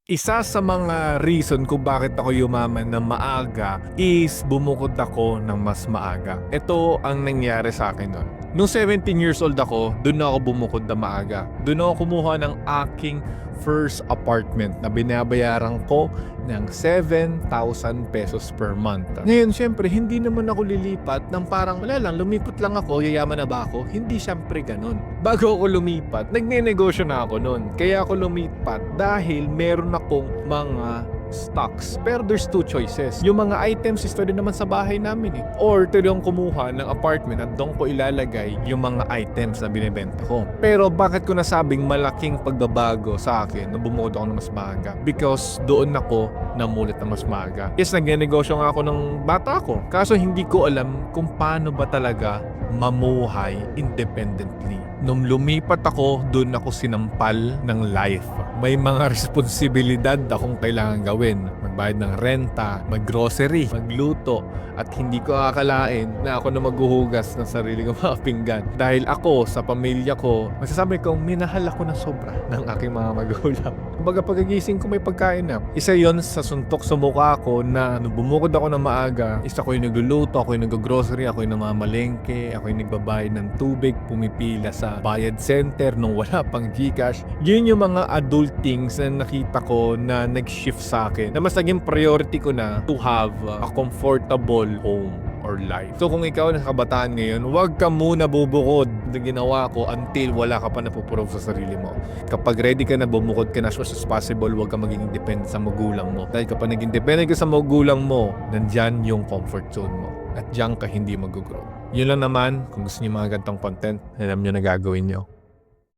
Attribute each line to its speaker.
Speaker 1: Isa sa mga reason kung bakit ako yumaman ng maaga is bumukod ako ng mas maaga. Ito ang nangyari sa akin nun. Nung 17 years old ako, doon ako bumukod na maaga. Doon ako kumuha ng aking first apartment na binabayaran ko ng 7,000 pesos per month. Ngayon, syempre, hindi naman ako lilipat ng parang, wala lang, lumipat lang ako, yayaman na ba ako? Hindi syempre ganun. Bago ako lumipat, nagne-negosyo na ako nun. Kaya ako lumipat dahil meron akong mga stocks. Pero there's two choices. Yung mga items is pwede naman sa bahay namin eh. Or pwede akong kumuha ng apartment at doon ko ilalagay yung mga items na binibenta ko. Pero bakit ko nasabing malaking pagbabago sa akin nung bumukod ako ng mas maaga? Because doon ako namulit ng mas maaga. Yes, nagnenegosyo nga ako ng bata ko. Kaso hindi ko alam kung paano ba talaga mamuhay independently. Nung lumipat ako, doon ako sinampal ng life. May mga responsibilidad akong kailangan gawin. Magbayad ng renta, maggrocery, magluto, at hindi ko akalain na ako na maghuhugas ng sarili kong mga pinggan. Dahil ako, sa pamilya ko, masasabi ko, minahal ako na sobra ng aking mga magulang. Kumbaga pagkagising ko may pagkain na. Isa yon sa suntok sa mukha ko na nung bumukod ako ng maaga, isa ko yung nagluluto, ako yung nag-grocery, ako yung namamalengke, ako yung nagbabayad ng tubig, pumipila sa bayad center nung wala pang GCash. Yun yung mga adult things na nakita ko na nag-shift sa akin. Na mas naging priority ko na to have a comfortable home or life. So kung ikaw na kabataan ngayon, huwag ka muna bubukod na ginawa ko until wala ka pa napuprove sa sarili mo. Kapag ready ka na, bumukod ka na as much as possible, huwag ka maging independent sa magulang mo. Dahil kapag naging independent ka sa magulang mo, nandyan yung comfort zone mo. At diyan ka hindi mag-grow. Yun lang naman, kung gusto niyo mga gantong content, alam niyo na gagawin niyo.